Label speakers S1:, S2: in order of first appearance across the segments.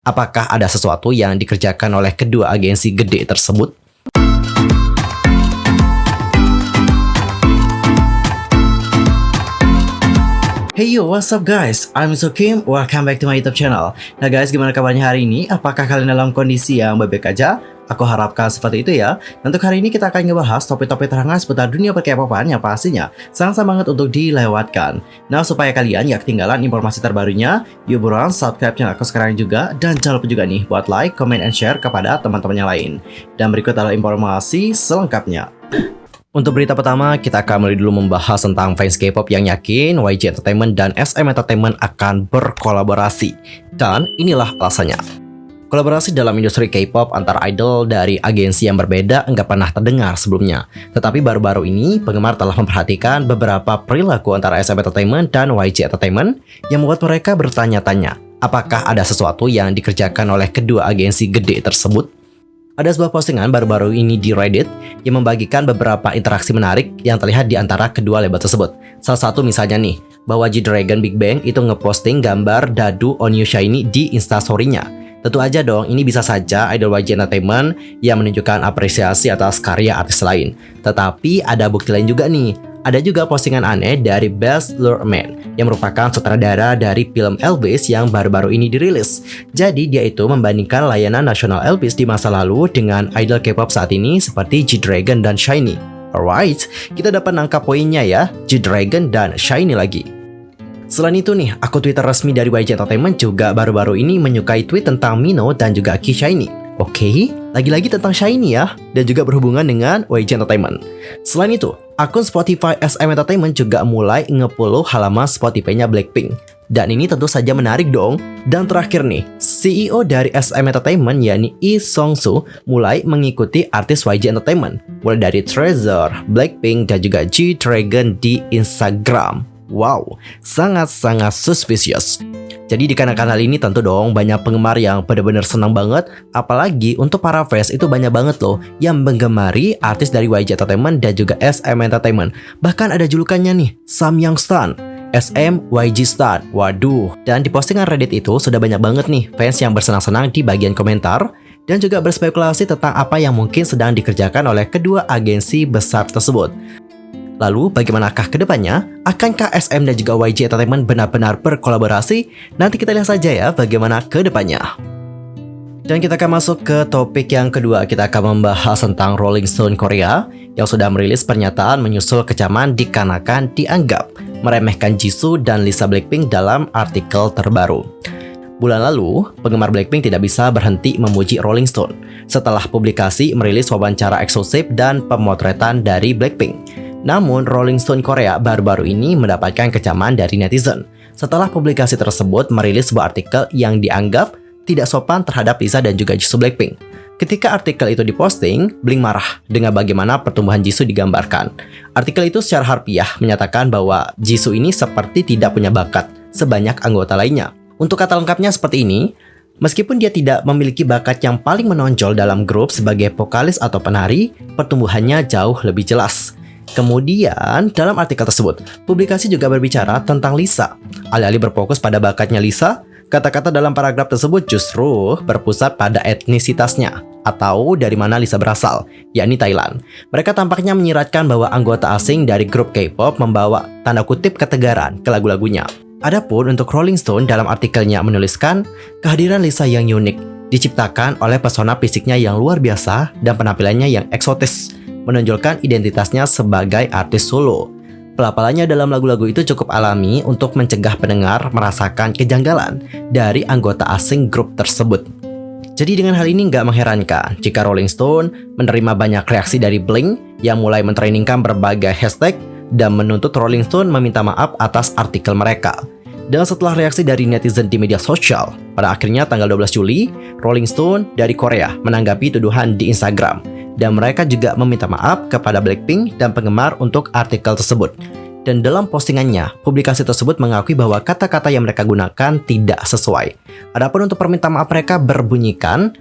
S1: Apakah ada sesuatu yang dikerjakan oleh kedua agensi gede tersebut? Hey yo, what's up guys? I'm Kim. Welcome back to my YouTube channel. Nah guys, gimana kabarnya hari ini? Apakah kalian dalam kondisi yang baik-baik aja? Aku harapkan seperti itu ya. Untuk hari ini kita akan ngebahas topik-topik terhangat seputar dunia per-K-popan yang pastinya sangat banget untuk dilewatkan. Nah, supaya kalian gak ketinggalan informasi terbarunya, yuk buruan subscribe channel aku sekarang juga. Dan jangan lupa juga nih buat like, comment, and share kepada teman-teman yang lain. Dan berikut adalah informasi selengkapnya. Untuk berita pertama, kita akan mulai dulu membahas tentang fans K-pop yang yakin YG Entertainment dan SM Entertainment akan berkolaborasi. Dan inilah alasannya. Kolaborasi dalam industri K-pop antar idol dari agensi yang berbeda nggak pernah terdengar sebelumnya. Tetapi baru-baru ini, penggemar telah memperhatikan beberapa perilaku antara SM Entertainment dan YG Entertainment yang membuat mereka bertanya-tanya, apakah ada sesuatu yang dikerjakan oleh kedua agensi gede tersebut? Ada sebuah postingan baru-baru ini di Reddit yang membagikan beberapa interaksi menarik yang terlihat di antara kedua label tersebut. Salah satu misalnya nih, bahwa G-Dragon Big Bang itu ngeposting gambar Dadu on You Shiny di instastory-nya. Tentu aja dong, ini bisa saja idol YG Entertainment yang menunjukkan apresiasi atas karya artis lain. Tetapi ada bukti lain juga nih. Ada juga postingan aneh dari Baz Luhrmann yang merupakan sutradara dari film Elvis yang baru-baru ini dirilis. Jadi dia itu membandingkan layanan nasional Elvis di masa lalu dengan idol K-pop saat ini seperti G-Dragon dan SHINee. Alright, kita dapat nangkap poinnya ya, G-Dragon dan SHINee lagi. Selain itu nih, akun Twitter resmi dari YG Entertainment juga baru-baru ini menyukai tweet tentang Mino dan juga Key SHINee. Oke, lagi-lagi tentang SHINee ya, dan juga berhubungan dengan YG Entertainment. Selain itu, akun Spotify SM Entertainment juga mulai nge-follow halaman Spotify-nya Blackpink. Dan ini tentu saja menarik dong. Dan terakhir nih, CEO dari SM Entertainment yakni Lee Sung-soo mulai mengikuti artis YG Entertainment, mulai dari Treasure, Blackpink, dan juga G-Dragon di Instagram. Wow, sangat-sangat suspicious. Jadi dikarenakan hal ini tentu dong banyak penggemar yang benar-benar senang banget. Apalagi untuk para fans itu banyak banget loh yang menggemari artis dari YG Entertainment dan juga SM Entertainment. Bahkan ada julukannya nih, Samyang Stan, SM YG Stan. Waduh, dan di postingan Reddit itu sudah banyak banget nih fans yang bersenang-senang di bagian komentar dan juga berspekulasi tentang apa yang mungkin sedang dikerjakan oleh kedua agensi besar tersebut. Lalu bagaimanakah kedepannya? Akankah SM dan juga YG Entertainment benar-benar berkolaborasi? Nanti kita lihat saja ya bagaimana kedepannya. Dan kita akan masuk ke topik yang kedua. Kita akan membahas tentang Rolling Stone Korea yang sudah merilis pernyataan menyusul kecaman dikarenakan dianggap meremehkan Jisoo dan Lisa Blackpink dalam artikel terbaru. Bulan lalu, penggemar Blackpink tidak bisa berhenti memuji Rolling Stone setelah publikasi merilis wawancara eksklusif dan pemotretan dari Blackpink. Namun, Rolling Stone Korea baru-baru ini mendapatkan kecaman dari netizen setelah publikasi tersebut merilis sebuah artikel yang dianggap tidak sopan terhadap Lisa dan juga Jisoo Blackpink. Ketika artikel itu diposting, Blink marah dengan bagaimana pertumbuhan Jisoo digambarkan. Artikel itu secara harfiah menyatakan bahwa Jisoo ini seperti tidak punya bakat sebanyak anggota lainnya. Untuk kata lengkapnya seperti ini, meskipun dia tidak memiliki bakat yang paling menonjol dalam grup sebagai vokalis atau penari, pertumbuhannya jauh lebih jelas. Kemudian, dalam artikel tersebut, publikasi juga berbicara tentang Lisa. Alih-alih berfokus pada bakatnya Lisa, kata-kata dalam paragraf tersebut justru berpusat pada etnisitasnya, atau dari mana Lisa berasal, yakni Thailand. Mereka tampaknya menyiratkan bahwa anggota asing dari grup K-pop membawa tanda kutip ketegaran ke lagu-lagunya. Adapun untuk Rolling Stone dalam artikelnya menuliskan, kehadiran Lisa yang unik diciptakan oleh pesona fisiknya yang luar biasa dan penampilannya yang eksotis, menonjolkan identitasnya sebagai artis solo. Pelafalannya dalam lagu-lagu itu cukup alami untuk mencegah pendengar merasakan kejanggalan dari anggota asing grup tersebut. Jadi dengan hal ini nggak mengherankan jika Rolling Stone menerima banyak reaksi dari Blink yang mulai mentrainingkan berbagai hashtag dan menuntut Rolling Stone meminta maaf atas artikel mereka. Dan setelah reaksi dari netizen di media sosial, pada akhirnya tanggal 12 Juli, Rolling Stone dari Korea menanggapi tuduhan di Instagram. Dan mereka juga meminta maaf kepada Blackpink dan penggemar untuk artikel tersebut. Dan dalam postingannya, publikasi tersebut mengakui bahwa kata-kata yang mereka gunakan tidak sesuai. Adapun untuk permintaan maaf mereka berbunyikan,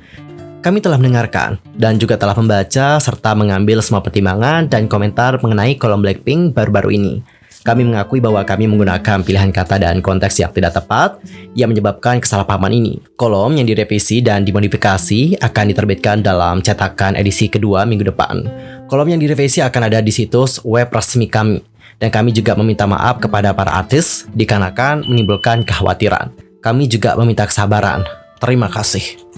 S1: kami telah mendengarkan dan juga telah membaca serta mengambil semua pertimbangan dan komentar mengenai kolom Blackpink baru-baru ini. Kami mengakui bahwa kami menggunakan pilihan kata dan konteks yang tidak tepat yang menyebabkan kesalahpahaman ini. Kolom yang direvisi dan dimodifikasi akan diterbitkan dalam cetakan edisi kedua minggu depan. Kolom yang direvisi akan ada di situs web resmi kami. Dan kami juga meminta maaf kepada para artis dikarenakan menimbulkan kekhawatiran. Kami juga meminta kesabaran. Terima kasih.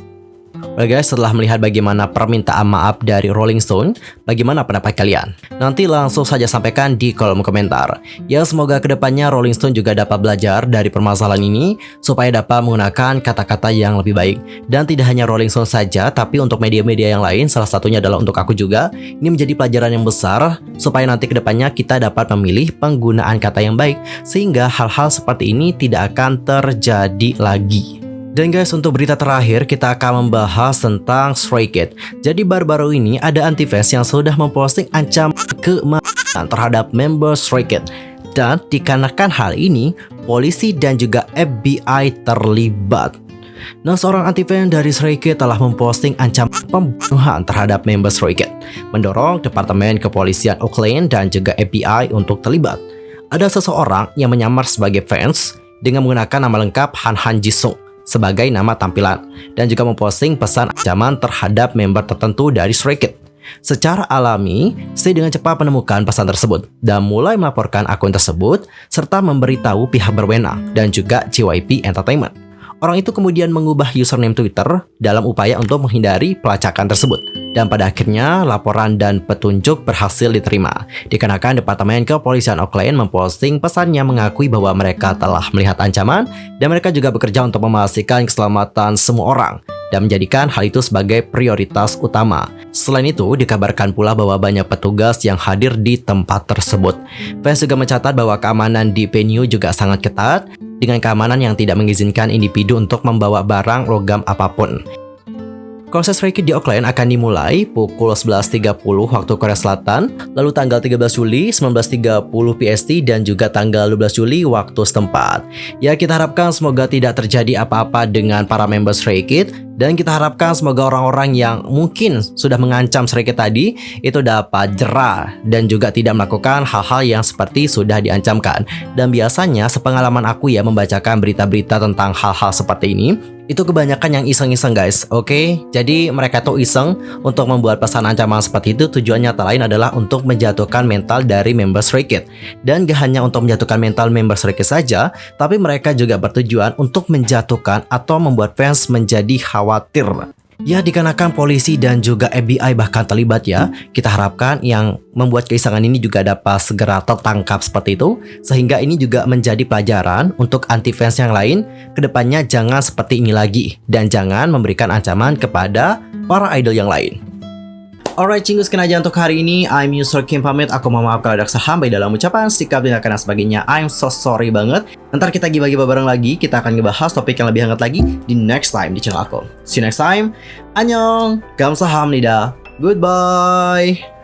S1: Oke guys, setelah melihat bagaimana permintaan maaf dari Rolling Stone, bagaimana pendapat kalian? Nanti langsung saja sampaikan di kolom komentar. Ya, semoga kedepannya Rolling Stone juga dapat belajar dari permasalahan ini supaya dapat menggunakan kata-kata yang lebih baik. Dan tidak hanya Rolling Stone saja, tapi untuk media-media yang lain, salah satunya adalah untuk aku juga. Ini menjadi pelajaran yang besar supaya nanti kedepannya kita dapat memilih penggunaan kata yang baik sehingga hal-hal seperti ini tidak akan terjadi lagi. Dan guys, untuk berita terakhir kita akan membahas tentang Stray Kids. Jadi baru-baru ini ada anti-fans yang sudah memposting ancaman kematian terhadap member Stray Kids. Dan dikarenakan hal ini, polisi dan juga FBI terlibat. Nah, seorang anti-fan dari Stray Kids telah memposting ancaman pembunuhan terhadap member Stray Kids, mendorong Departemen Kepolisian Oakland dan juga FBI untuk terlibat. Ada seseorang yang menyamar sebagai fans dengan menggunakan nama lengkap Han Jisung sebagai nama tampilan dan juga memposting pesan ancaman terhadap member tertentu dari Stray Kids. Secara alami, Stay dengan cepat menemukan pesan tersebut dan mulai melaporkan akun tersebut serta memberitahu pihak berwenang dan juga JYP Entertainment. Orang itu kemudian mengubah username Twitter dalam upaya untuk menghindari pelacakan tersebut. Dan pada akhirnya, laporan dan petunjuk berhasil diterima. Dikarenakan Departemen Kepolisian Oakland memposting pesan yang mengakui bahwa mereka telah melihat ancaman dan mereka juga bekerja untuk memastikan keselamatan semua orang dan menjadikan hal itu sebagai prioritas utama. Selain itu, dikabarkan pula bahwa banyak petugas yang hadir di tempat tersebut. Fans juga mencatat bahwa keamanan di venue juga sangat ketat, dengan keamanan yang tidak mengizinkan individu untuk membawa barang logam apapun. Konser Stray Kids di Oakland akan dimulai pukul 11.30 waktu Korea Selatan, lalu tanggal 13 Juli 19.30 PST dan juga tanggal 12 Juli waktu setempat. Ya, kita harapkan semoga tidak terjadi apa-apa dengan para member Stray Kids dan kita harapkan semoga orang-orang yang mungkin sudah mengancam Stray Kids tadi itu dapat jera dan juga tidak melakukan hal-hal yang seperti sudah diancamkan. Dan biasanya sepengalaman aku ya membacakan berita-berita tentang hal-hal seperti ini, itu kebanyakan yang iseng-iseng guys, oke? Jadi mereka tuh iseng untuk membuat pesan ancaman seperti itu, tujuannya tak lain adalah untuk menjatuhkan mental dari member Stray Kids. Dan gak hanya untuk menjatuhkan mental member Stray Kids saja, tapi mereka juga bertujuan untuk menjatuhkan atau membuat fans menjadi khawatir. Ya, dikarenakan polisi dan juga FBI bahkan terlibat ya, kita harapkan yang membuat keisengan ini juga dapat segera tertangkap seperti itu, sehingga ini juga menjadi pelajaran untuk anti-fans yang lain, kedepannya jangan seperti ini lagi, dan jangan memberikan ancaman kepada para idol yang lain. Alright, cinggu sekian aja untuk hari ini. I'm User Kim pamit. Aku mohon maaf kalau ada kesalahan baik dalam ucapan, sikap, tindakan dan sebagainya. I'm so sorry banget. Ntar kita gibah-gibah bareng lagi. Kita akan ngebahas topik yang lebih hangat lagi di next time di channel aku. See you next time. Annyeong. Gamsahamnida. Goodbye.